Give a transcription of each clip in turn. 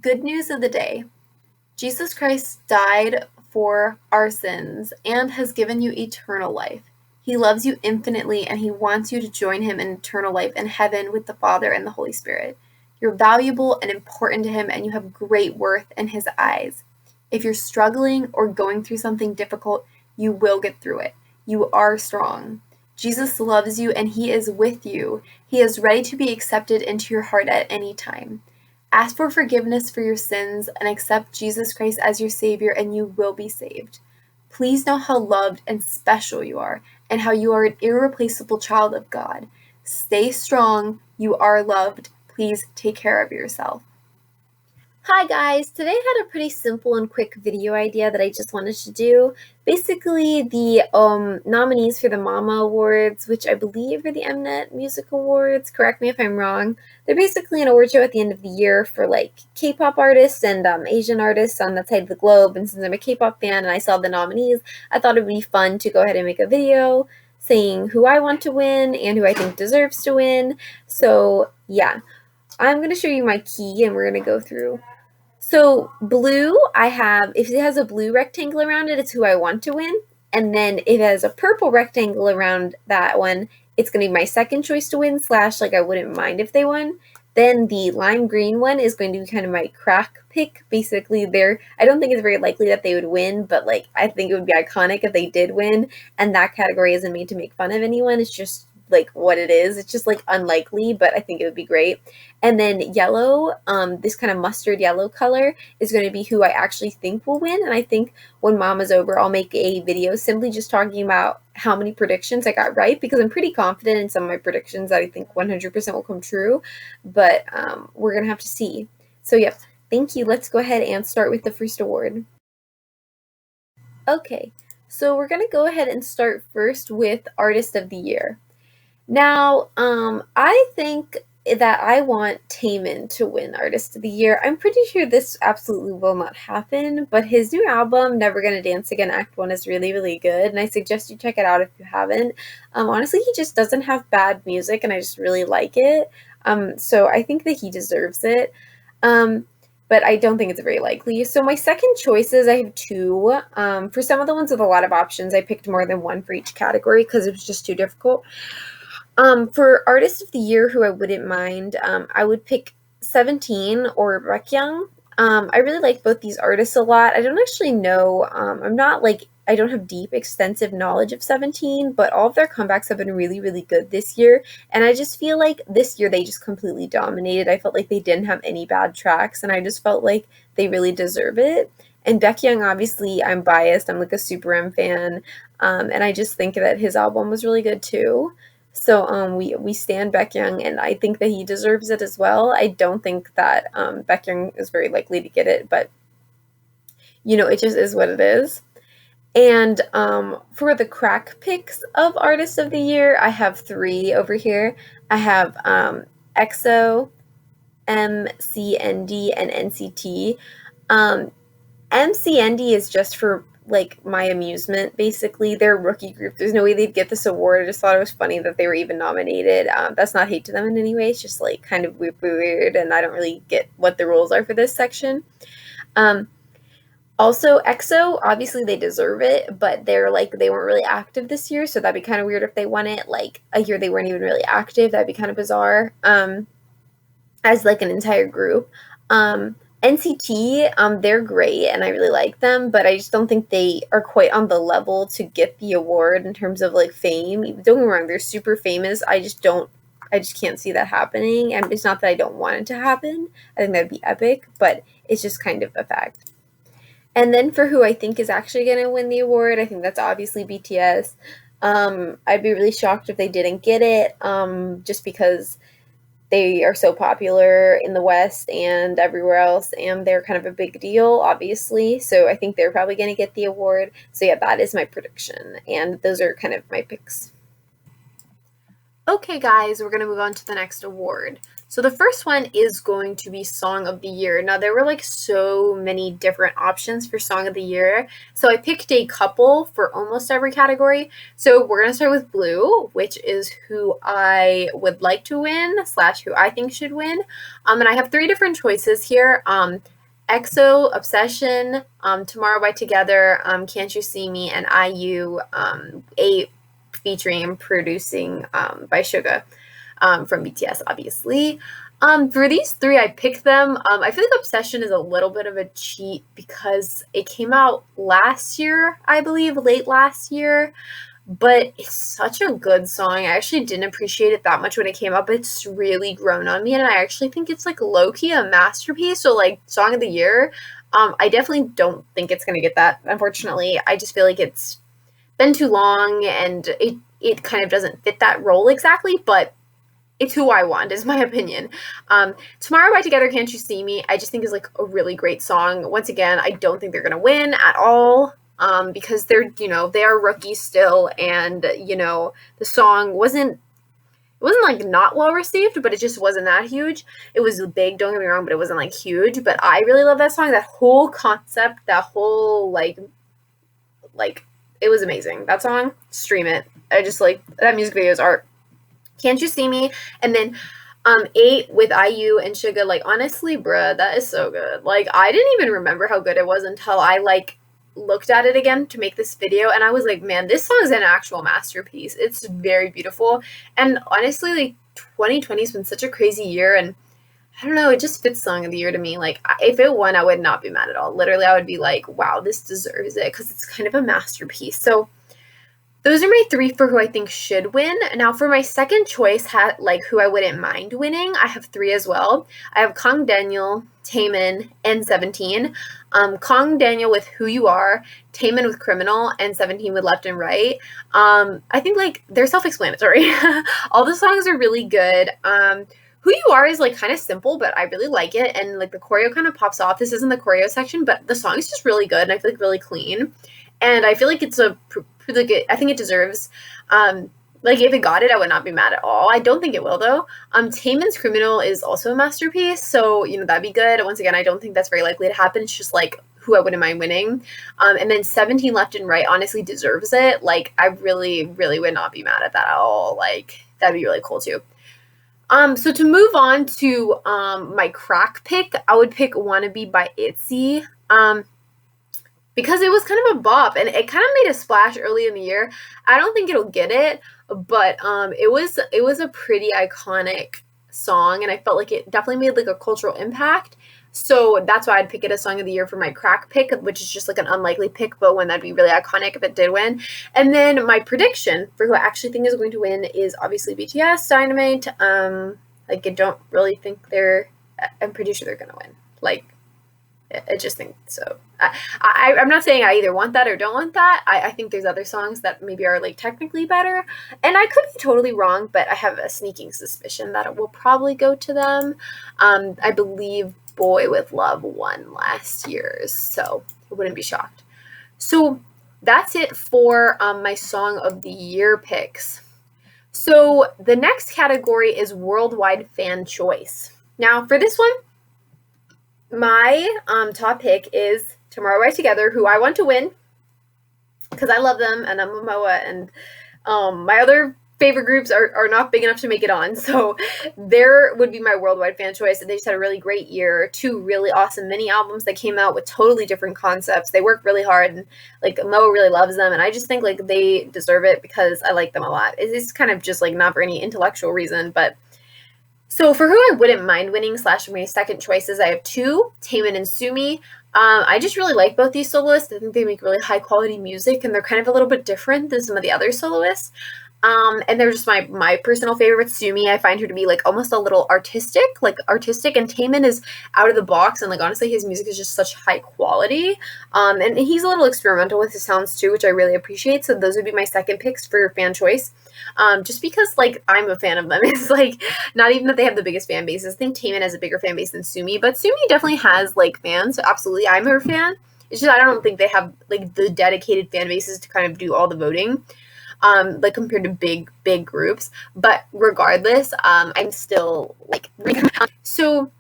Good news of the day. Jesus Christ died for our sins and has given you eternal life. He loves you infinitely and he wants you to join him in eternal life in heaven with the Father and the Holy Spirit. You're valuable and important to him and you have great worth in his eyes. If you're struggling or going through something difficult, you will get through it. You are strong. Jesus loves you and he is with you. He is ready to be accepted into your heart at any time. Ask for forgiveness for your sins and accept Jesus Christ as your Savior, and you will be saved. Please know how loved and special you are, and how you are an irreplaceable child of God. Stay strong. You are loved. Please take care of yourself. Hi guys, today I had a pretty simple and quick video idea that I just wanted to do. Basically, the nominees for the Mama Awards, which I believe are the Mnet Music Awards, correct me if I'm wrong. They're basically an award show at the end of the year for like K-pop artists and Asian artists on that side of the globe. And since I'm a K-pop fan and I saw the nominees, I thought it would be fun to go ahead and make a video saying who I want to win and who I think deserves to win. So yeah, I'm going to show you my key and we're going to go through. So blue, I have, if it has a blue rectangle around it, it's who I want to win. And then if it has a purple rectangle around that one, it's going to be my second choice to win, / like I wouldn't mind if they won. Then the lime green one is going to be kind of my crack pick. Basically, I don't think it's very likely that they would win, but like I think it would be iconic if they did win. And that category isn't made to make fun of anyone. It's just like what it is. It's just like unlikely, but I think it would be great. And then yellow, this kind of mustard yellow color is going to be who I actually think will win. And I think when Mama's over, I'll make a video simply just talking about how many predictions I got right, because I'm pretty confident in some of my predictions that I think 100% will come true, but we're going to have to see. So yep, thank you. Let's go ahead and start with the first award. Okay, so we're going to go ahead and start first with Artist of the Year. Now, I think that I want Taman to win Artist of the Year. I'm pretty sure this absolutely will not happen, but his new album, Never Gonna Dance Again Act 1, is really, really good, and I suggest you check it out if you haven't. Honestly, he just doesn't have bad music, and I just really like it. So I think that he deserves it. But I don't think it's very likely. So my second choices, I have two. For some of the ones with a lot of options, I picked more than one for each category because it was just too difficult. For Artist of the Year, who I wouldn't mind, I would pick 17 or Baekhyun. I really like both these artists a lot. I don't actually know, I don't have deep, extensive knowledge of 17, but all of their comebacks have been really, really good this year. And I just feel like this year they just completely dominated. I felt like they didn't have any bad tracks, and I just felt like they really deserve it. And Baekhyun, obviously, I'm biased. I'm like a Super M fan, and I just think that his album was really good too. So we stand Baekhyun, and I think that he deserves it as well. I don't think that Baekhyun is very likely to get it, but it just is what it is. And for the crack picks of Artist of the Year, I have three over here. I have EXO, MCND, and NCT. MCND is just for like my amusement, basically. They're a rookie group. There's no way they'd get this award. I just thought it was funny that they were even nominated. That's not hate to them in any way. It's just like kind of weird, and I don't really get what the rules are for this section. Also, EXO, obviously they deserve it, but they weren't really active this year, so that'd be kind of weird if they won it. Like a year they weren't even really active. That'd be kind of bizarre. As like an entire group. NCT, they're great and I really like them, but I just don't think they are quite on the level to get the award in terms of like fame. Don't get me wrong, they're super famous. I just can't see that happening. And it's not that I don't want it to happen. I think that'd be epic, but it's just kind of a fact. And then for who I think is actually going to win the award, I think that's obviously BTS. I'd be really shocked if they didn't get it, just because they are so popular in the West and everywhere else, and they're kind of a big deal, obviously. So I think they're probably going to get the award. So yeah, that is my prediction, and those are kind of my picks. Okay, guys, we're going to move on to the next award. So the first one is going to be Song of the Year. Now, there were like so many different options for Song of the Year, so I picked a couple for almost every category. So we're going to start with Blue, which is who I would like to win / who I think should win. And I have 3 different choices here. EXO, Obsession, Tomorrow by Together, Can't You See Me, and IU, 8 featuring and producing by Suga. From BTS, obviously. For these 3, I picked them. I feel like Obsession is a little bit of a cheat because it came out last year, I believe, late last year. But it's such a good song. I actually didn't appreciate it that much when it came out, but it's really grown on me, and I actually think it's like low-key a masterpiece. So like Song of the Year, I definitely don't think it's gonna get that, unfortunately. I just feel like it's been too long and it kind of doesn't fit that role exactly, but it's who I want, is my opinion. Tomorrow by Together, Can't You See Me, I just think is like a really great song. Once again, I don't think they're gonna win at all, because they're, they are rookies still, and, the song wasn't like not well received, but it just wasn't that huge. It was big, don't get me wrong, but it wasn't like huge. But I really love that song, that whole concept, that whole like it was amazing. That song, stream it. I just like that music video is art. Can't You See Me, and then 8 with IU and Suga. Like, honestly, bruh, that is so good. Like, I didn't even remember how good it was until I like looked at it again to make this video, and I was like, man, this song is an actual masterpiece. It's very beautiful, and honestly, like 2020 has been such a crazy year, and I don't know, it just fits Song of the Year to me. Like, if it won, I would not be mad at all. Literally, I would be like, wow, this deserves it, because it's kind of a masterpiece. So those are my 3 for who I think should win. Now, for my second choice, like who I wouldn't mind winning, I have 3 as well. I have Kang Daniel, Taemin, and 17. Kang Daniel with Who You Are, Taemin with Criminal, and 17 with Left and Right. I think like they're self-explanatory. All the songs are really good. Who You Are is like kind of simple, but I really like it, and like the choreo kind of pops off. This isn't the choreo section, but the song is just really good, and I feel like really clean. And I feel like it's I think it deserves, like if it got it, I would not be mad at all. I don't think it will though. Taemin's Criminal is also a masterpiece, so that'd be good. Once again, I don't think that's very likely to happen. It's just like who I wouldn't mind winning. And then 17 Left and Right honestly deserves it. Like, I really, really would not be mad at that at all. Like, that'd be really cool too. So to move on to my crack pick, I would pick Wannabe by ITZY. Because it was kind of a bop, and it kind of made a splash early in the year. I don't think it'll get it, but it was a pretty iconic song, and I felt like it definitely made like a cultural impact. So that's why I'd pick it as Song of the Year for my crack pick, which is just like an unlikely pick, but one that'd be really iconic if it did win. And then my prediction for who I actually think is going to win is obviously BTS, Dynamite. Like, I don't really think I'm pretty sure they're gonna win. Like, I just think so. I'm not saying I either want that or don't want that. I think there's other songs that maybe are like technically better, and I could be totally wrong, but I have a sneaking suspicion that it will probably go to them. I believe Boy with Love won last year, so I wouldn't be shocked. So that's it for my Song of the Year picks. So the next category is Worldwide Fan Choice. Now for this one, my top pick is Tomorrow by Together, who I want to win because I love them, and I'm a MOA, and my other favorite groups are not big enough to make it on, so there would be my worldwide fan choice. And they just had a really great year. 2 really awesome mini albums that came out with totally different concepts. They work really hard, and like MOA really loves them, and I just think like they deserve it because I like them a lot. It's kind of just like not for any intellectual reason, but so for who I wouldn't mind winning / my second choices, I have 2, Taemin and Sumi. I just really like both these soloists. I think they make really high quality music, and they're kind of a little bit different than some of the other soloists. And they're just my personal favorite. Sumi, I find her to be like almost a little artistic, and Taemin is out of the box, and like honestly his music is just such high quality. And he's a little experimental with his sounds too, which I really appreciate. So those would be my second picks for fan choice. Just because like I'm a fan of them. It's like not even that they have the biggest fan bases. I think Taemin has a bigger fan base than Sumi, but Sumi definitely has like fans. So absolutely, I'm her fan. It's just I don't think they have like the dedicated fan bases to kind of do all the voting. like compared to big groups. But regardless, I'm still like so.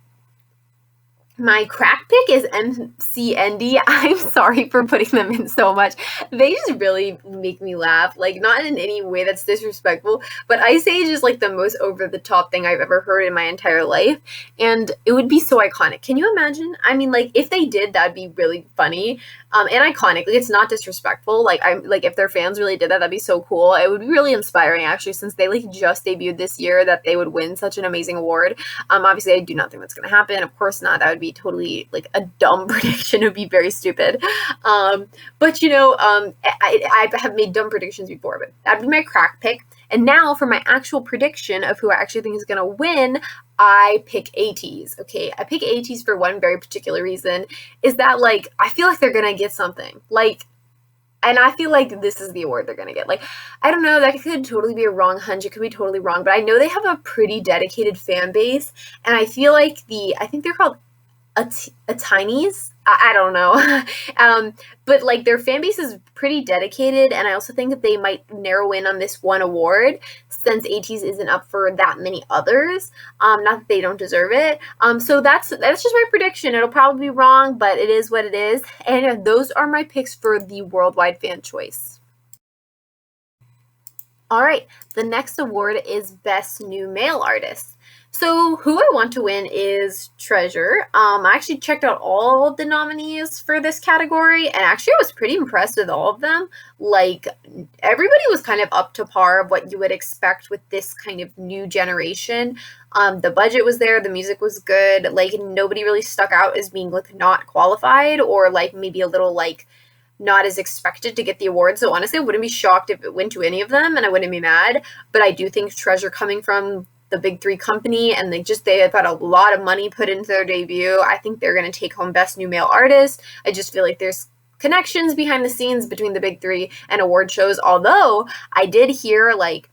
My crack pick is MCND. I'm sorry for putting them in so much. They just really make me laugh. Like, not in any way that's disrespectful, but Ice Age is like the most over the top thing I've ever heard in my entire life. And it would be so iconic. Can you imagine? I mean, like, if they did, that'd be really funny. And iconic. Like, it's not disrespectful. Like, I'm like, if their fans really did that, that'd be so cool. It would be really inspiring, actually, since they like just debuted this year, that they would win such an amazing award. Obviously, I do not think that's going to happen. Of course not. That would be totally like a dumb prediction. It would be very stupid. But I have made dumb predictions before, but that'd be my crack pick. And now for my actual prediction of who I actually think is going to win, I pick ATEEZ. Okay, I pick ATEEZ for one very particular reason, is that like I feel like they're going to get something. Like, and I feel like this is the award they're going to get. Like, I don't know, that could totally be a wrong hunch. It could be totally wrong, but I know they have a pretty dedicated fan base, and I feel like I think they're called a Tinies. I don't know. But like their fan base is pretty dedicated, and I also think that they might narrow in on this one award since ATEEZ isn't up for that many others. Not that they don't deserve it. So that's just my prediction. It'll probably be wrong, but it is what it is. And those are my picks for the worldwide fan choice. All right, the next award is Best New Male Artist. So who I want to win is Treasure. I actually checked out all of the nominees for this category, and actually I was pretty impressed with all of them. Like, everybody was kind of up to par of what you would expect with this kind of new generation. The budget was there, the music was good, like nobody really stuck out as being like not qualified or like maybe a little like not as expected to get the award. So honestly, I wouldn't be shocked if it went to any of them, and I wouldn't be mad. But I do think Treasure, coming from the big three company, and they have had a lot of money put into their debut, I think they're going to take home Best New Male Artist. I just feel like there's connections behind the scenes between the big three and award shows, although I did hear, like,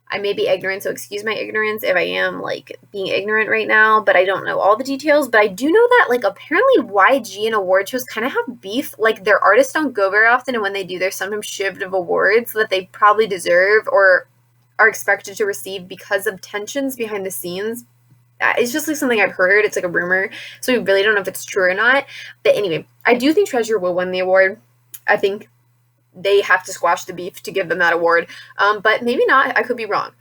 I may be ignorant, so excuse my ignorance if I am like being ignorant right now, but I don't know all the details. But I do know that like apparently YG and award shows kind of have beef. Like, their artists don't go very often, and when they do, they're sometimes shivved of awards that they probably deserve or are expected to receive because of tensions behind the scenes. It's just like something I've heard. It's like a rumor, so we really don't know if it's true or not. But anyway, I do think Treasure will win the award. I think they have to squash the beef to give them that award, but maybe not. I could be wrong.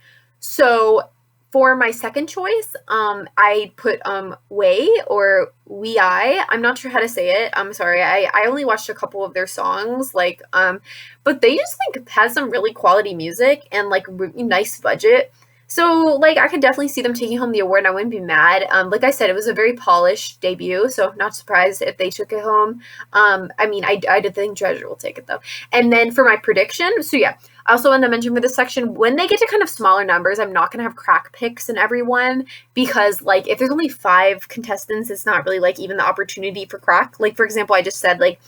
So for my second choice, I put Way or We I. I'm not sure how to say it. I'm sorry. I only watched a couple of their songs, like, but they just like had some really quality music and like really nice budget. So like I could definitely see them taking home the award, and I wouldn't be mad. Like I said, it was a very polished debut, so not surprised if they took it home. I mean, I did think Treasure will take it though. And then for my prediction, so yeah, I also want to mention for this section, when they get to kind of smaller numbers, I'm not going to have crack picks in everyone, because like if there's only 5 contestants, it's not really like even the opportunity for crack. Like, for example, I just said like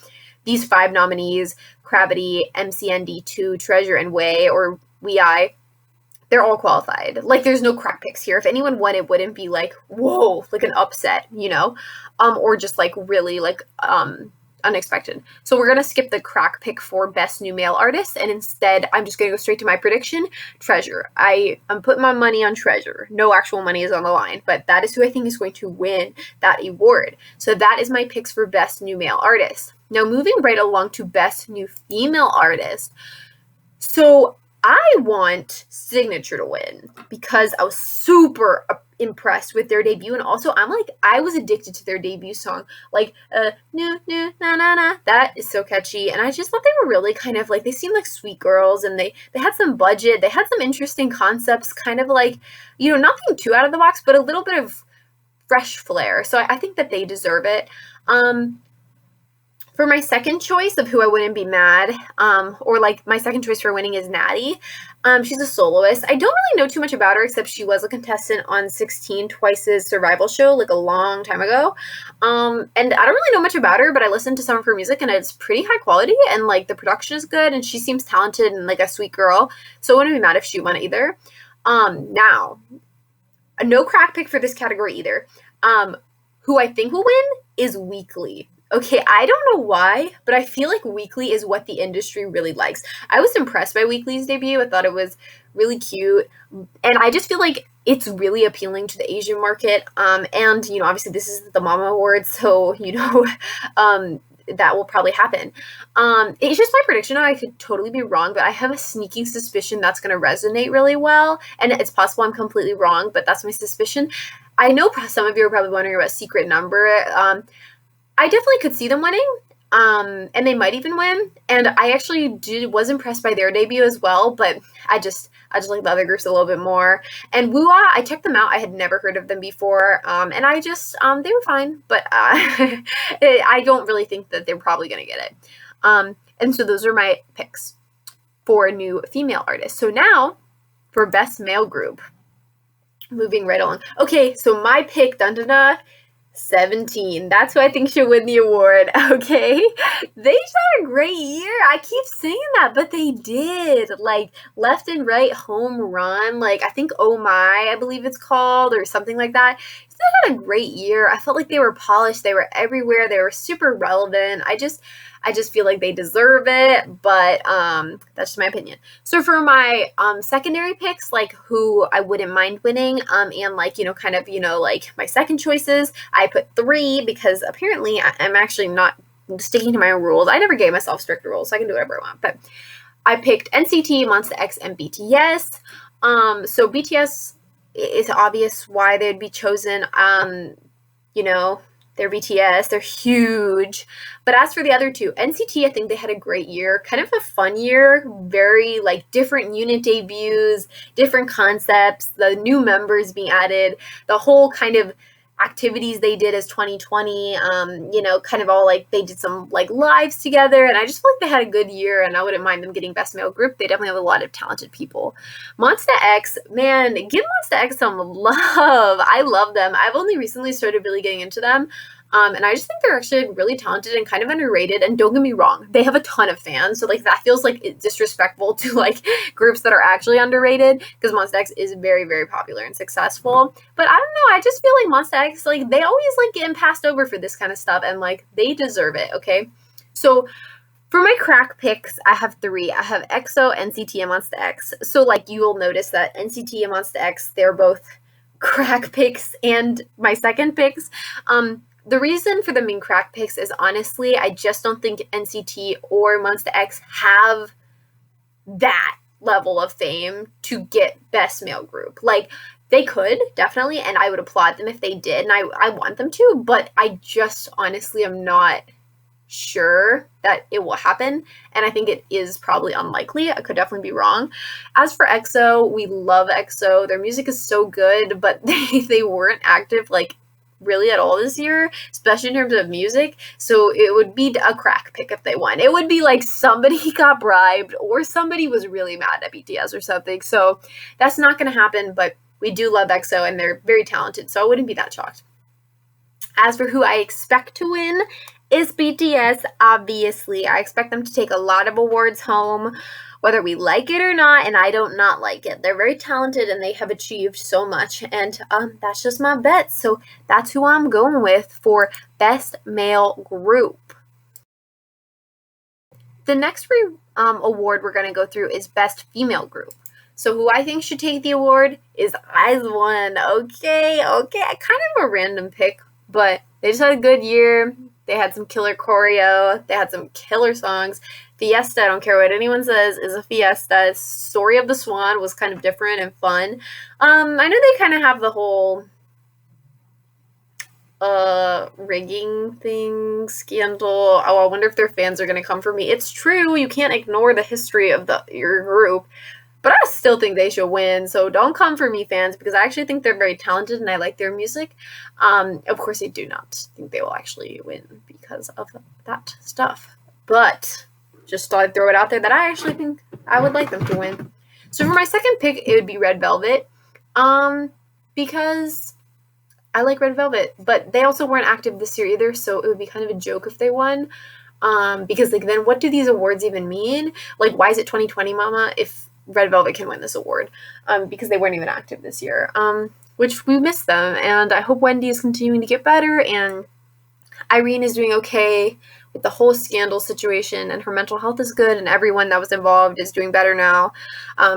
these 5 nominees, Gravity, MCND2, Treasure, and Way or We I, they're all qualified. Like, there's no crack picks here. If anyone won, it wouldn't be like, whoa, like an upset, you know, or just like really like unexpected. So we're gonna skip the crack pick for Best New Male Artist, and instead I'm just gonna go straight to my prediction. Treasure. I'm putting my money on Treasure. No actual money is on the line, but that is who I think is going to win that award. So that is my picks for Best New Male Artist. Now moving right along to Best New Female Artist. So I want Signature to win because I was super impressed with their debut, and also I was addicted to their debut song, like na na na na na. That is so catchy, and I just thought they were really kind of like, they seemed like sweet girls, and they had some budget, they had some interesting concepts, kind of like, you know, nothing too out of the box, but a little bit of fresh flair. So I think that they deserve it. For my second choice of who I wouldn't be mad, or like my second choice for winning is Natty. She's a soloist. I don't really know too much about her, except she was a contestant on 16 Twice's survival show like a long time ago. And I don't really know much about her, but I listened to some of her music and it's pretty high quality, and like the production is good, and she seems talented and like a sweet girl. So I wouldn't be mad if she won either. Now, no crack pick for this category either. Who I think will win is Weekly. Okay, I don't know why, but I feel like Weekly is what the industry really likes. I was impressed by Weekly's debut. I thought it was really cute. And I just feel like it's really appealing to the Asian market. And, obviously this is the Mama Awards, so, that will probably happen. It's just my prediction. I could totally be wrong, but I have a sneaking suspicion that's going to resonate really well. And it's possible I'm completely wrong, but that's my suspicion. I know some of you are probably wondering about Secret Number. I definitely could see them winning, and they might even win. And I actually was impressed by their debut as well, but I just like the other groups a little bit more. And Woo-Ah, I checked them out. I had never heard of them before, and I just they were fine, but I don't really think that they're probably going to get it. And so those are my picks for new female artists. So now for best male group, moving right along. Okay, so my pick, dun dun dun. 17. That's who I think should win the award. Okay. They just had a great year. I keep saying that, but they did. Like left and right home run. Like I think Oh My, I believe it's called, or something like that. They had a great year. I felt like they were polished. They were everywhere. They were super relevant. I just feel like they deserve it, but that's just my opinion. So for my secondary picks, like who I wouldn't mind winning, and like kind of like my second choices, I put 3 because apparently I'm actually not sticking to my own rules. I never gave myself strict rules, so I can do whatever I want. But I picked NCT, Monsta X, and BTS. So BTS, it's obvious why they'd be chosen. They're BTS, they're huge. But as for the other two, NCT, I think they had a great year, kind of a fun year, very like different unit debuts, different concepts, the new members being added, the whole kind of activities they did as 2020, kind of all like they did some like lives together, and I just feel like they had a good year, and I wouldn't mind them getting best male group. They definitely have a lot of talented people. Monsta X, man, give Monsta X some love. I love them. I've only recently started really getting into them. And I just think they're actually really talented and kind of underrated. And don't get me wrong, they have a ton of fans. So like that feels like it's disrespectful to like groups that are actually underrated, because Monsta X is very, very popular and successful. But I don't know, I just feel like Monsta X, like they always like getting passed over for this kind of stuff, and like they deserve it. Okay. So for my crack picks, I have 3. I have EXO, NCT, and Monsta X. So like you will notice that NCT and Monsta X, they're both crack picks and my second picks. The reason for the main crack picks is honestly, I just don't think NCT or Monsta X have that level of fame to get best male group. Like they could definitely, and I would applaud them if they did, and I want them to, but I just honestly am not sure that it will happen, and I think it is probably unlikely. I could definitely be wrong. As for EXO, we love EXO. Their music is so good, but they weren't active like really at all this year, especially in terms of music. So it would be a crack pick if they won. It would be like somebody got bribed or somebody was really mad at BTS or something. So that's not going to happen, but we do love EXO and they're very talented, so I wouldn't be that shocked. As for who I expect to win is BTS, obviously. I expect them to take a lot of awards home, whether we like it or not, and I don't not like it. They're very talented and they have achieved so much, and that's just my bet. So that's who I'm going with for best male group. The next award we're going to go through is best female group. So who I think should take the award is IZ*ONE. Okay, kind of a random pick, but they just had a good year. They had some killer choreo. They had some killer songs. Fiesta, I don't care what anyone says, is a fiesta. Story of the Swan was kind of different and fun. I know they kind of have the whole rigging thing scandal. Oh, I wonder if their fans are going to come for me. It's true. You can't ignore the history of your group. But I still think they should win, so don't come for me, fans, because I actually think they're very talented and I like their music. Of course, I do not think they will actually win because of that stuff. But just thought I'd throw it out there that I actually think I would like them to win. So for my second pick, it would be Red Velvet, because I like Red Velvet, but they also weren't active this year either, so it would be kind of a joke if they won. Because like then what do these awards even mean? Like, why is it 2020, mama, if Red Velvet can win this award? Because they weren't even active this year, which we miss them, and I hope Wendy is continuing to get better and Irene is doing okay with the whole scandal situation, and her mental health is good, and everyone that was involved is doing better now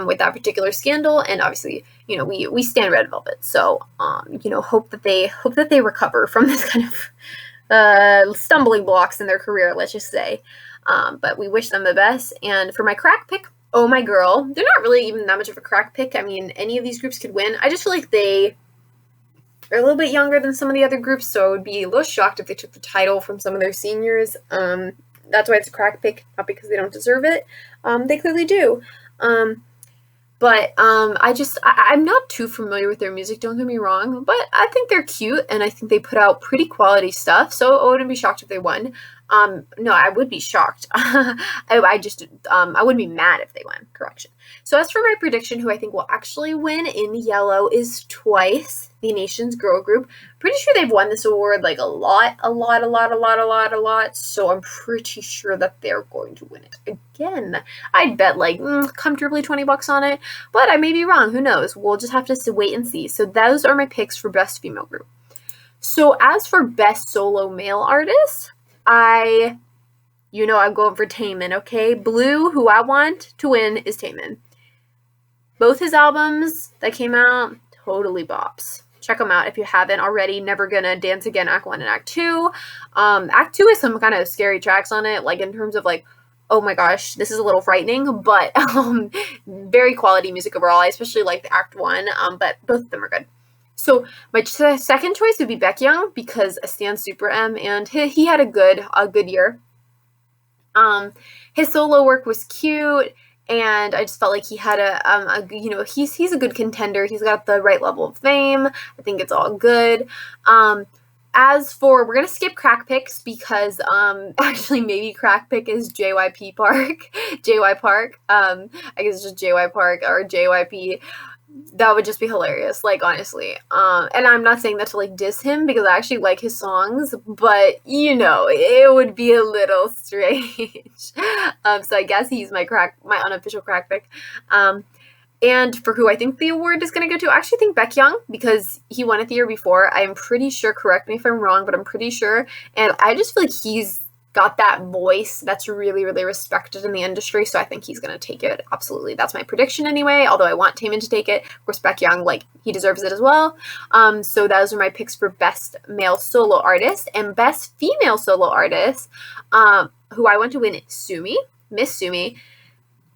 with that particular scandal. And obviously, we stand Red Velvet, so hope that they recover from this kind of stumbling blocks in their career, let's just say. But we wish them the best. And for my crack pick, Oh My Girl, they're not really even that much of a crack pick. I mean, any of these groups could win. I just feel like they are a little bit younger than some of the other groups, so I would be a little shocked if they took the title from some of their seniors. That's why it's a crack pick, not because they don't deserve it. They clearly do. But I'm not too familiar with their music, don't get me wrong, but I think they're cute, and I think they put out pretty quality stuff, so I wouldn't be shocked if they won. No, I would be shocked. I wouldn't be mad if they won, correction. So as for my prediction, who I think will actually win in yellow is Twice, the nation's girl group. Pretty sure they've won this award like a lot, so I'm pretty sure that they're going to win it again. I'd bet like comfortably $20 on it, but I may be wrong, who knows? We'll just have to wait and see. So those are my picks for best female group. So as for best solo male artist, I'm going for Taemin, okay? Blue, who I want to win, is Taemin. Both his albums that came out, totally bops. Check them out if you haven't already. Never Gonna, Dance Again, Act 1 and Act 2. Act 2 has some kind of scary tracks on it, like in terms of like, oh my gosh, this is a little frightening, but very quality music overall. I especially like the Act 1, but both of them are good. So my second choice would be Baekhyun because I stand Super M, and he had a good year. His solo work was cute, and I just felt like he had he's a good contender. He's got the right level of fame. I think it's all good. As for, we're going to skip crack picks because actually maybe crack pick is JYP Park. JY Park. I guess it's just JY Park or JYP. That would just be hilarious, like, honestly. And I'm not saying that to, like, diss him, because I actually like his songs, but, it would be a little strange. So I guess he's my unofficial crack pick. And for who I think the award is going to go to, I actually think Baekhyun, because he won it the year before. I'm pretty sure, correct me if I'm wrong, but I'm pretty sure. And I just feel like he's got that voice that's really, really respected in the industry, so I think he's going to take it. Absolutely. That's my prediction anyway, although I want Taemin to take it. Of course, Baekhyun, like, he deserves it as well. So those are my picks for best male solo artist. And best female solo artist, who I want to win is Sumi, Miss Sumi.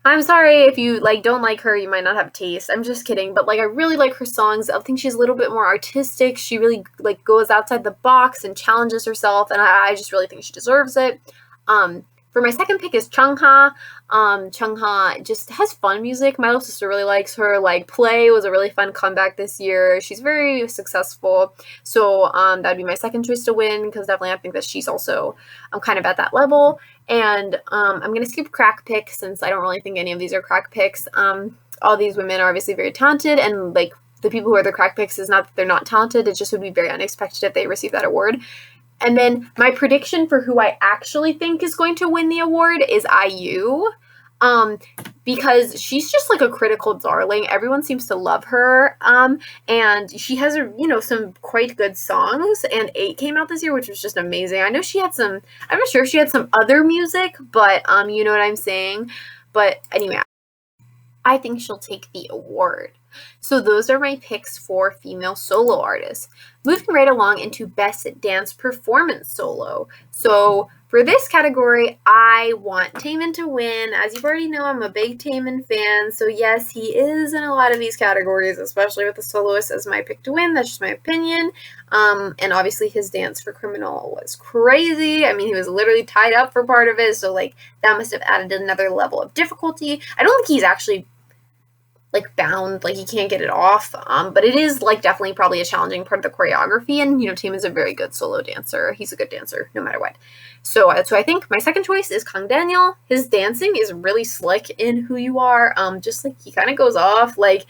I'm sorry if you, like, don't like her, you might not have taste. I'm just kidding. But, like, I really like her songs. I think she's a little bit more artistic. She really, like, goes outside the box and challenges herself. And I just really think she deserves it. For my second pick is Chungha. Chungha just has fun music. My little sister really likes her. Like, Play was a really fun comeback this year. She's very successful. So that would be my second choice to win, because definitely I think that she's also kind of at that level. And I'm going to skip crack pick since I don't really think any of these are crack picks. All these women are obviously very talented, and, like, the people who are the crack picks is not that they're not talented. It just would be very unexpected if they receive that award. And then my prediction for who I actually think is going to win the award is IU. Because she's just like a critical darling. Everyone seems to love her. And she has some quite good songs. And 8 came out this year, which was just amazing. I know she had some, I'm not sure if she had some other music, but you know what I'm saying. But anyway, I think she'll take the award. So those are my picks for female solo artists. Moving right along into best dance performance solo. So for this category, I want Taemin to win. As you already know, I'm a big Taemin fan. So yes, he is in a lot of these categories, especially with the soloist as my pick to win. That's just my opinion. And obviously his dance for Criminal was crazy. I mean, he was literally tied up for part of it. So, like, that must have added another level of difficulty. I don't think he's actually, like, bound, like, he can't get it off, but it is, like, definitely probably a challenging part of the choreography, and, Taemin's a very good solo dancer. He's a good dancer, no matter what. So I think my second choice is Kang Daniel. His dancing is really slick in Who You Are, just, like, he kind of goes off, like,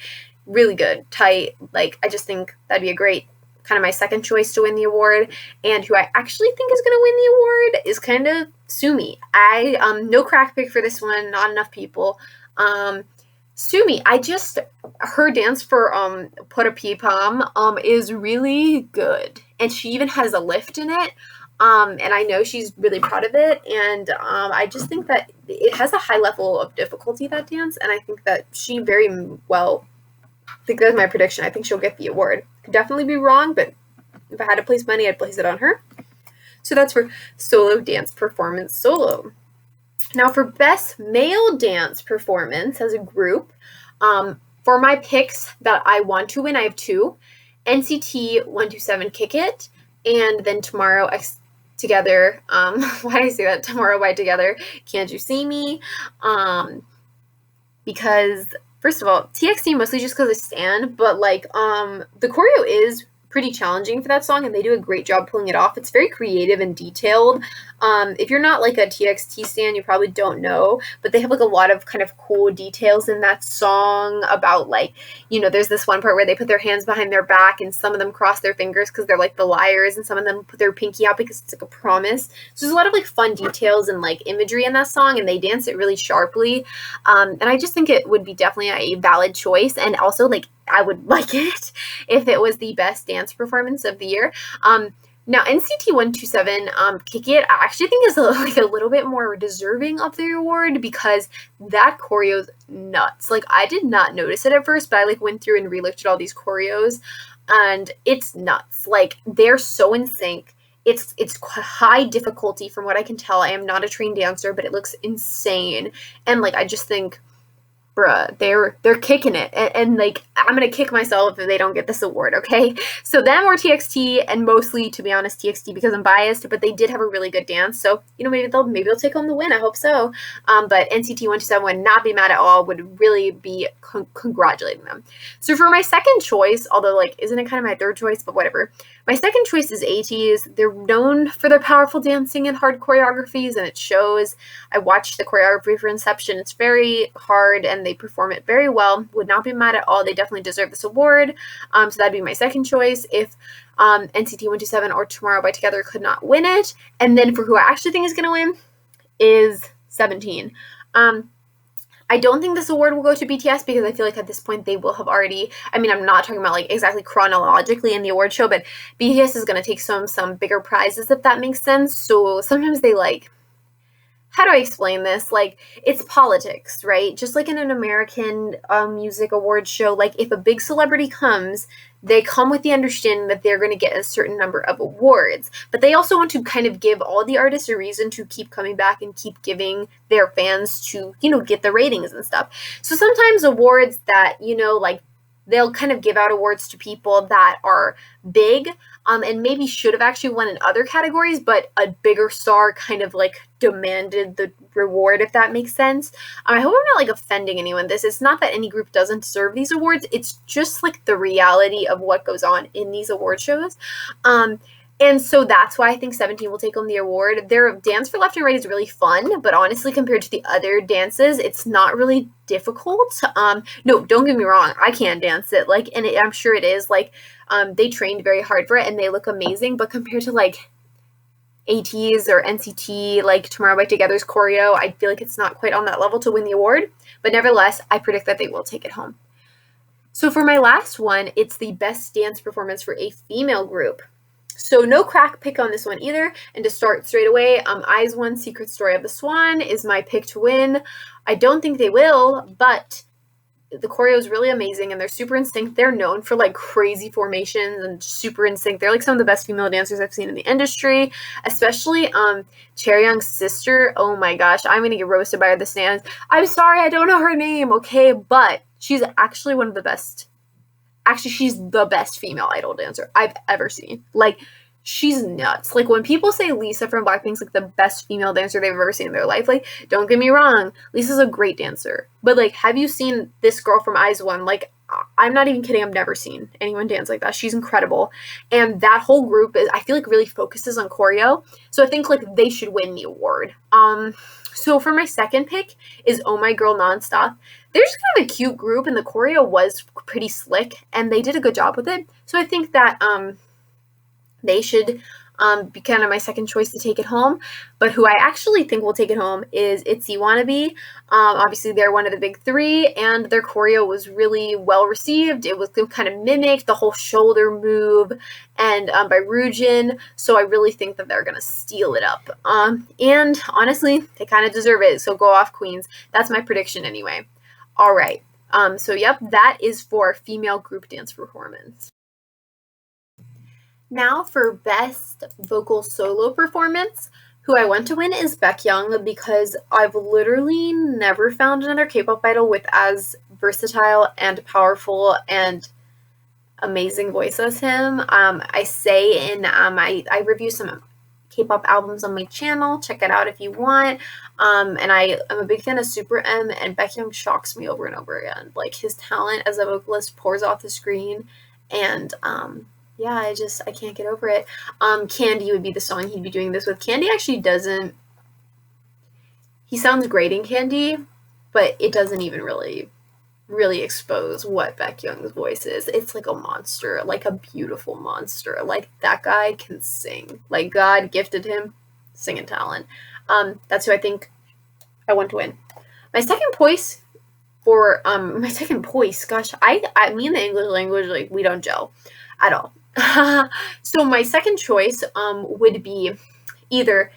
really good, tight, like, I just think that'd be a great, kind of my second choice to win the award. And who I actually think is going to win the award is kind of Sumi. No crack pick for this one, not enough people. Sumi, her dance for Put a Pee Pom is really good. And she even has a lift in it. And I know she's really proud of it. And I just think that it has a high level of difficulty, that dance. And I think that she very well, I think that's my prediction. I think she'll get the award. Could definitely be wrong, but if I had to place money, I'd place it on her. So that's for solo dance performance solo. Now for best male dance performance as a group, for my picks that I want to win, I have two. NCT 127 Kick It, and then Tomorrow X Together. Why did I say that? Tomorrow by Together. Can't You See Me? Because first of all, TXT mostly just because I stan, but like the choreo is pretty challenging for that song, and they do a great job pulling it off. It's very creative and detailed. If you're not like a TXT stan, you probably don't know, but they have like a lot of kind of cool details in that song about like, you know, there's this one part where they put their hands behind their back and some of them cross their fingers because they're like the liars, and some of them put their pinky out because it's like a promise. So there's a lot of like fun details and like imagery in that song, and they dance it really sharply. And I just think it would be definitely a valid choice, and also like I would like it if it was the best dance performance of the year. Now NCT 127 Kick It, I actually think is a little bit more deserving of the award because that choreo's nuts. Like I did not notice it at first, but I like went through and re-looked at all these choreos, and it's nuts. Like they're so in sync. It's high difficulty from what I can tell. I am not a trained dancer, but it looks insane. And like I just think, bruh, they're kicking it, and like I'm gonna kick myself if they don't get this award, okay? So them or TXT, and mostly, to be honest, TXT because I'm biased, but they did have a really good dance, so you know maybe they'll take home the win. I hope so. But NCT 127 would not be mad at all. Would really be congratulating them. So for my second choice, although like isn't it kind of my third choice, but whatever. My second choice is ATEEZ. They're known for their powerful dancing and hard choreographies, and it shows. I watched the choreography for Inception. It's very hard, and they perform it very well. Would not be mad at all. They definitely deserve this award. So that'd be my second choice if NCT 127 or Tomorrow by Together could not win it. And then for who I actually think is going to win is 17. I don't think this award will go to BTS because I feel like at this point they will have already, I mean, I'm not talking about like exactly chronologically in the award show, but BTS is going to take some bigger prizes, if that makes sense. So sometimes they like, how do I explain this? Like, it's politics, right? Just like in an American music award show, like if a big celebrity comes, they come with the understanding that they're going to get a certain number of awards. But they also want to kind of give all the artists a reason to keep coming back and keep giving their fans to, you know, get the ratings and stuff. So sometimes awards that, you know, like they'll kind of give out awards to people that are big and maybe should have actually won in other categories, but a bigger star kind of like demanded the reward, if that makes sense. I hope I'm not like offending anyone. This is not that any group doesn't deserve these awards. It's just like the reality of what goes on in these award shows. And so that's why I think 17 will take home the award. Their dance for Left and Right is really fun, but honestly, compared to the other dances, it's not really difficult. No, don't get me wrong. I can dance it. Like, and I'm sure it is. Like, they trained very hard for it, and they look amazing. But compared to like ATEEZ or NCT, like Tomorrow by Together's choreo, I feel like it's not quite on that level to win the award. But nevertheless, I predict that they will take it home. So for my last one, it's the best dance performance for a female group. So no crack pick on this one either. And to start straight away, IZ*ONE Secret Story of the Swan is my pick to win. I don't think they will, but the choreo is really amazing and they're super in sync. They're known for like crazy formations and super in sync. They're like some of the best female dancers I've seen in the industry, especially Chaeryeong's sister. Oh my gosh, I'm gonna get roasted by the stands. I'm sorry, I don't know her name, okay, but she's actually one of the best. Actually, she's the best female idol dancer I've ever seen. Like, she's nuts. Like, when people say Lisa from Blackpink's like the best female dancer they've ever seen in their life, like, don't get me wrong, Lisa's a great dancer. But like, have you seen this girl from IZ*ONE? Like, I'm not even kidding. I've never seen anyone dance like that. She's incredible. And that whole group is, I feel like, really focuses on choreo. So I think like they should win the award. So for my second pick is Oh My Girl Nonstop. They're just kind of a cute group, and the choreo was pretty slick, and they did a good job with it. So I think that they should be kind of my second choice to take it home. But who I actually think will take it home is ITZY Wannabe. Obviously, they're one of the big three, and their choreo was really well received. It was kind of mimicked the whole shoulder move and by Ryujin, so I really think that they're gonna steal it up. And honestly, they kind of deserve it. So go off, queens. That's my prediction anyway. All right. So yep, that is for female group dance performance. Now for best vocal solo performance, who I want to win is Baekhyun because I've literally never found another K-pop idol with as versatile and powerful and amazing voice as him. I say in I review some K-pop albums on my channel. Check it out if you want. And I'm a big fan of Super M, and Baekhyun shocks me over and over again. Like, his talent as a vocalist pours off the screen, and yeah, I can't get over it. Candy would be the song he'd be doing this with. Candy actually doesn't. He sounds great in Candy, but it doesn't even really expose what Baekhyun's voice is. It's like a monster, like a beautiful monster. Like, that guy can sing. Like, God gifted him singing talent. That's who I think I want to win. My second choice for gosh, I mean the English language, like, we don't gel at all. So my second choice would be either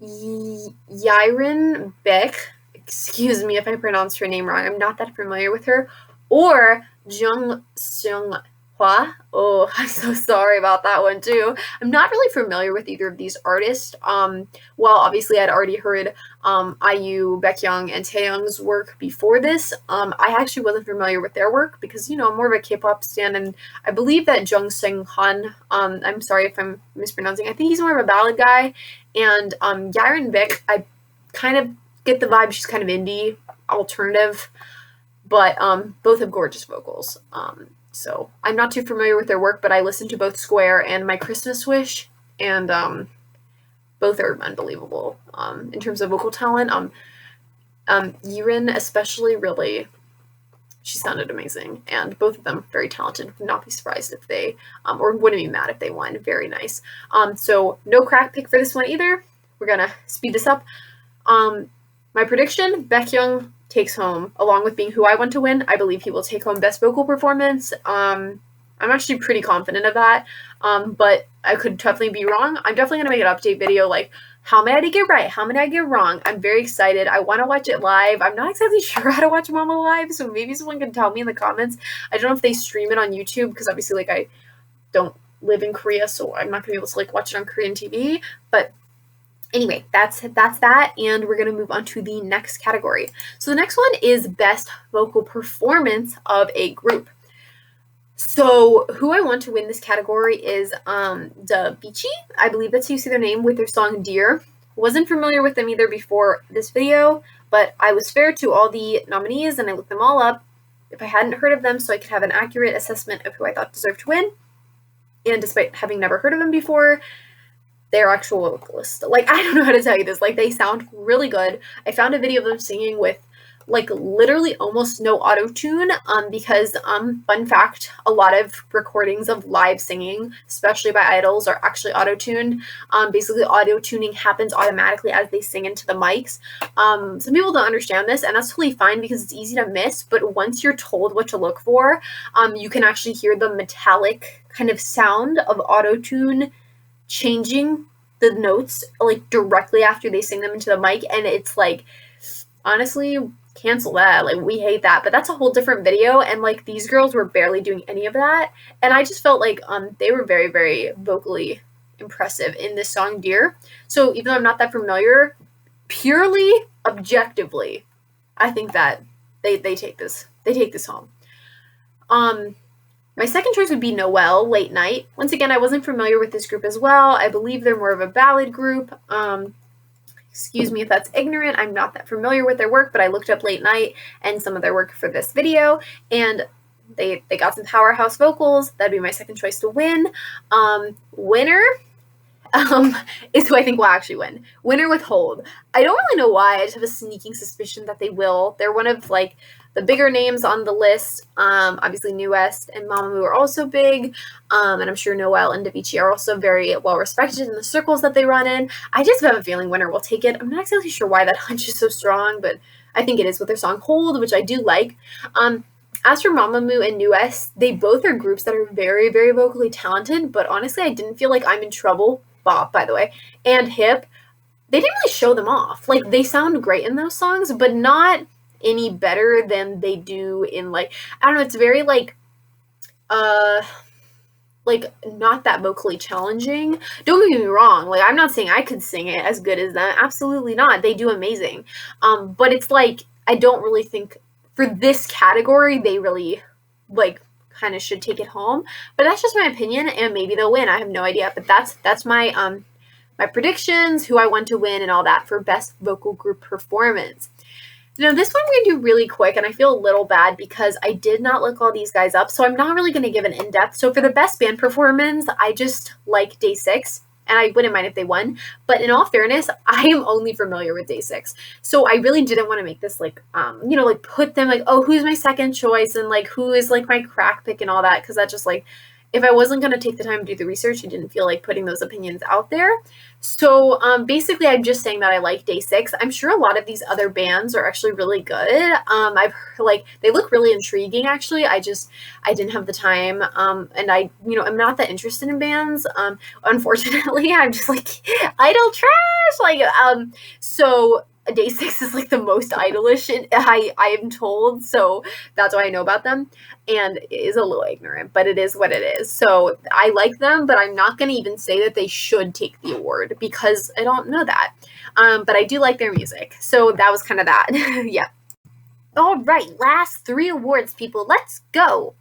Yiren Beck, excuse me if I pronounced her name wrong, I'm not that familiar with her, or Jung Seung Hwa. Oh, I'm so sorry about that one too. I'm not really familiar with either of these artists. Well, obviously I'd already heard IU, Baekhyun, and Taeyoung's work before this. I actually wasn't familiar with their work because, you know, I'm more of a K-pop stan, and I believe that Jung Seung Han, I'm sorry if I'm mispronouncing, I think he's more of a ballad guy, and Yiren Beck, I kind of get the vibe she's kind of indie, alternative, but both have gorgeous vocals. So I'm not too familiar with their work, but I listened to both Square and My Christmas Wish, and both are unbelievable in terms of vocal talent. Yiren especially, really, she sounded amazing, and both of them very talented. Would not be surprised if they, or wouldn't be mad if they won. Very nice. So no crack pick for this one either. We're gonna speed this up. My prediction, Baekhyun takes home, along with being who I want to win. I believe he will take home best vocal performance. I'm actually pretty confident of that, but I could definitely be wrong. I'm definitely going to make an update video, like, how many I did get right, how many I get wrong. I'm very excited. I want to watch it live. I'm not exactly sure how to watch Mama live, so maybe someone can tell me in the comments. I don't know if they stream it on YouTube, because obviously, like, I don't live in Korea, so I'm not going to be able to, like, watch it on Korean TV, but anyway, that's that, and we're going to move on to the next category. So the next one is best vocal performance of a group. So who I want to win this category is Da Bichi. I believe that's how you say their name, with their song Dear. Wasn't familiar with them either before this video, but I was fair to all the nominees and I looked them all up if I hadn't heard of them, so I could have an accurate assessment of who I thought deserved to win. And despite having never heard of them before, they're actual vocalists. Like, I don't know how to tell you this. Like, they sound really good. I found a video of them singing with, like, literally almost no auto-tune, because, fun fact, a lot of recordings of live singing, especially by idols, are actually auto-tuned. Basically, auto-tuning happens automatically as they sing into the mics. Some people don't understand this, and that's totally fine because it's easy to miss, but once you're told what to look for, you can actually hear the metallic kind of sound of auto-tune changing the notes, like, directly after they sing them into the mic, and it's like, honestly, cancel that. Like, we hate that, but that's a whole different video, and, like, these girls were barely doing any of that, and I just felt like they were very, very vocally impressive in this song Dear. So even though I'm not that familiar, purely objectively, I think that they take this home. My second choice would be Noelle, Late Night. Once again, I wasn't familiar with this group as well. I believe they're more of a ballad group. Excuse me if that's ignorant. I'm not that familiar with their work, but I looked up Late Night and some of their work for this video, and they got some powerhouse vocals. That'd be my second choice to win. Winner, is who I think will actually win. Winner Withhold. I don't really know why. I just have a sneaking suspicion that they will. They're one of like the bigger names on the list. Obviously New West and Mamamoo are also big. And I'm sure Noel and Davichi are also very well respected in the circles that they run in. I just have a feeling Winner will take it. I'm not exactly sure why that hunch is so strong, but I think it is with their song Hold, which I do like. As for Mamamoo and New West, they both are groups that are very, very vocally talented, but honestly, I didn't feel like I'm in Trouble, Bob, by the way, and Hip, they didn't really show them off. Like, they sound great in those songs, but not any better than they do in, like, I don't know, it's very, like, not that vocally challenging. Don't get me wrong, like, I'm not saying I could sing it as good as them. Absolutely not. They do amazing. But it's like, I don't really think for this category, they really, like, kind of should take it home. But that's just my opinion, and maybe they'll win. I have no idea. But that's my my predictions, who I want to win, and all that for best vocal group performance. Now, this one we're going to do really quick, and I feel a little bad because I did not look all these guys up, so I'm not really going to give an in-depth. So for the best band performance, I just like Day 6, and I wouldn't mind if they won. But in all fairness, I am only familiar with Day 6. So I really didn't want to make this, like, like, put them, like, oh, who's my second choice, and, like, who is, like, my crack pick and all that, because that just, like, if I wasn't going to take the time to do the research, I didn't feel like putting those opinions out there. So basically, I'm just saying that I like Day 6. I'm sure a lot of these other bands are actually really good. I've heard, like, they look really intriguing, actually. I didn't have the time, and I'm not that interested in bands. Unfortunately, I'm just like idol trash. Like, so Day 6 is like the most idolish I am told, so that's why I know about them, and it is a little ignorant, but it is what it is. So I like them, but I'm not going to even say that they should take the award because I don't know that. But I do like their music, so that was kind of that. Yeah. All right, last 3 awards, people. Let's go.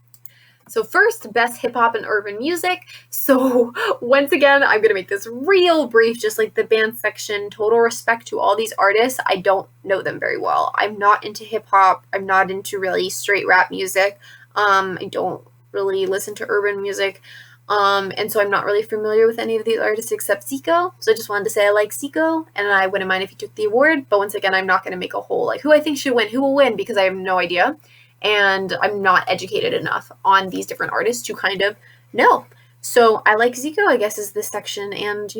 So first, best hip hop and urban music. So once again, I'm going to make this real brief, just like the band section. Total respect to all these artists. I don't know them very well. I'm not into hip hop. I'm not into really straight rap music. I don't really listen to urban music. And so I'm not really familiar with any of these artists except Zico. So I just wanted to say I like Zico, and I wouldn't mind if he took the award. But once again, I'm not going to make a whole, like, who I think should win, who will win, because I have no idea. And I'm not educated enough on these different artists to kind of know. So I like Zico, I guess, is this section, and,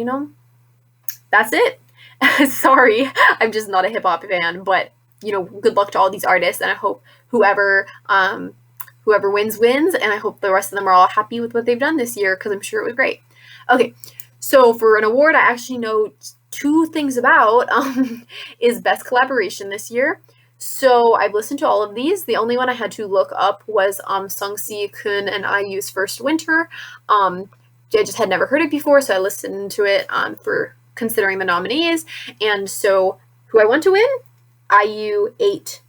that's it. Sorry, I'm just not a hip-hop fan, but, good luck to all these artists, and I hope whoever wins, and I hope the rest of them are all happy with what they've done this year, because I'm sure it was great. Okay, so for an award I actually know 2 things about, is Best Collaboration this year. So I've listened to all of these. The only one I had to look up was Sungsi, Kun, and IU's First Winter. I just had never heard it before, so I listened to it for considering the nominees. And so who I want to win? IU 8,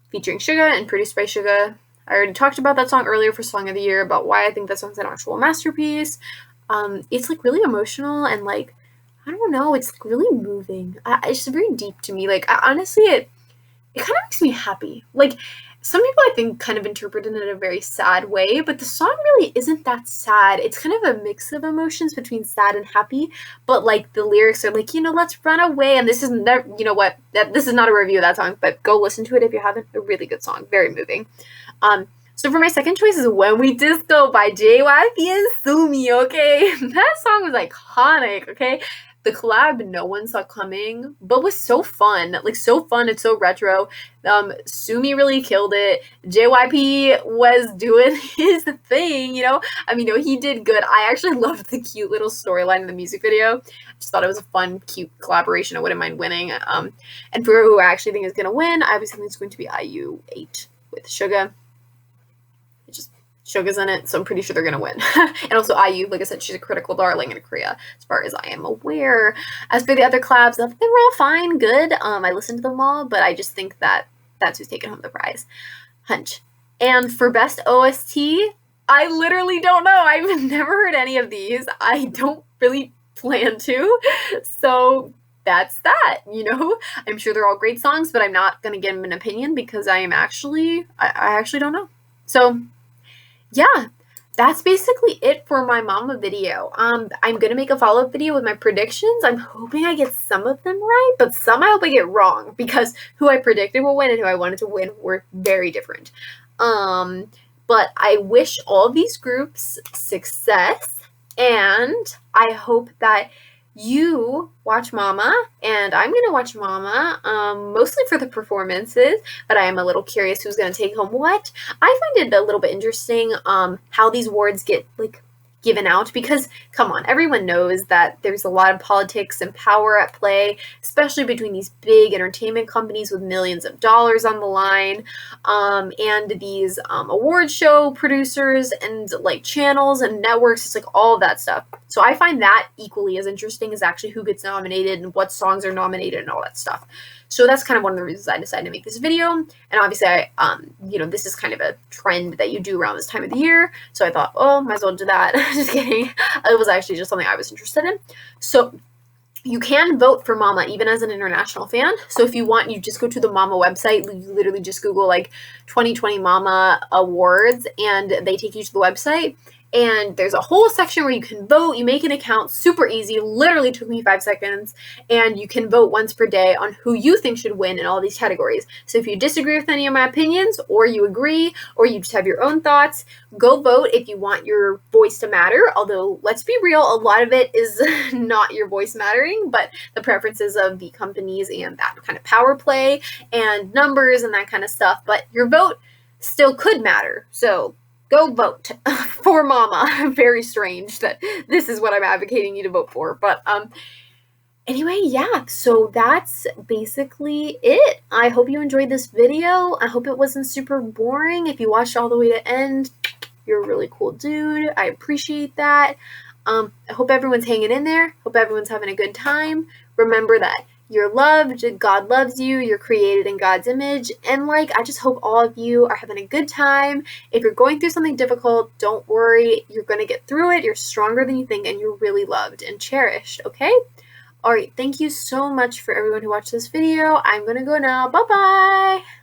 featuring Suga and produced by Suga. I already talked about that song earlier for Song of the Year, about why I think that song's an actual masterpiece. It's, like, really emotional, and, like, I don't know, it's, like, really moving. It's just very deep to me. Like, honestly, it kind of makes me happy. Like, some people, I think, kind of interpret it in a very sad way, but the song really isn't that sad. It's kind of a mix of emotions between sad and happy, but, like, the lyrics are like, let's run away, and this is not, this is not a review of that song, but go listen to it if you haven't. A really good song, very moving. So for my second choice is When We Disco by JYP and Sumi, okay? That song was iconic, okay? The collab no one saw coming, but was so fun. Like, so fun. It's so retro. Sumi really killed it. JYP was doing his thing, he did good. I actually loved the cute little storyline in the music video. I just thought it was a fun, cute collaboration. I wouldn't mind winning. And for who I actually think is going to win, I obviously think it's going to be IU 8 with Suga. Suga's in it, so I'm pretty sure they're going to win. And also IU, like I said, she's a critical darling in Korea, as far as I am aware. As for the other collabs, they were all fine, good. I listened to them all, but I just think that that's who's taking home the prize. Hunch. And for best OST, I literally don't know. I've never heard any of these. I don't really plan to. So that's that, I'm sure they're all great songs, but I'm not going to give them an opinion because I actually don't know. So yeah, that's basically it for my mama video. I'm gonna make a follow-up video with my predictions. I'm hoping I get some of them right, but some I hope I get wrong, because who I predicted will win and who I wanted to win were very different. But I wish all of these groups success, and I hope that you watch Mama, and I'm gonna watch Mama, mostly for the performances, but I am a little curious who's gonna take home what. I find it a little bit interesting how these awards get like given out, because come on, everyone knows that there's a lot of politics and power at play, especially between these big entertainment companies with millions of dollars on the line, and these award show producers and like channels and networks. It's like all of that stuff. So I find that equally as interesting as actually who gets nominated and what songs are nominated and all that stuff. So that's kind of one of the reasons I decided to make this video. And obviously, this is kind of a trend that you do around this time of the year. So I thought, oh, might as well do that. Just kidding. It was actually just something I was interested in. So you can vote for Mama even as an international fan. So if you want, you just go to the Mama website. You literally just Google like 2020 Mama Awards, and they take you to the website. And there's a whole section where you can vote. You make an account, super easy, literally took me 5 seconds. And you can vote once per day on who you think should win in all these categories. So if you disagree with any of my opinions, or you agree, or you just have your own thoughts, go vote if you want your voice to matter. Although, let's be real, a lot of it is not your voice mattering, but the preferences of the companies and that kind of power play and numbers and that kind of stuff. But your vote still could matter. So go vote for Mama. Very strange that this is what I'm advocating you to vote for. But anyway, yeah, so that's basically it. I hope you enjoyed this video. I hope it wasn't super boring. If you watched all the way to the end, you're a really cool dude. I appreciate that. I hope everyone's hanging in there. Hope everyone's having a good time. Remember that you're loved, God loves you, you're created in God's image, and I just hope all of you are having a good time. If you're going through something difficult, don't worry, you're going to get through it, you're stronger than you think, and you're really loved and cherished, okay? Alright, thank you so much for everyone who watched this video. I'm going to go now. Bye-bye!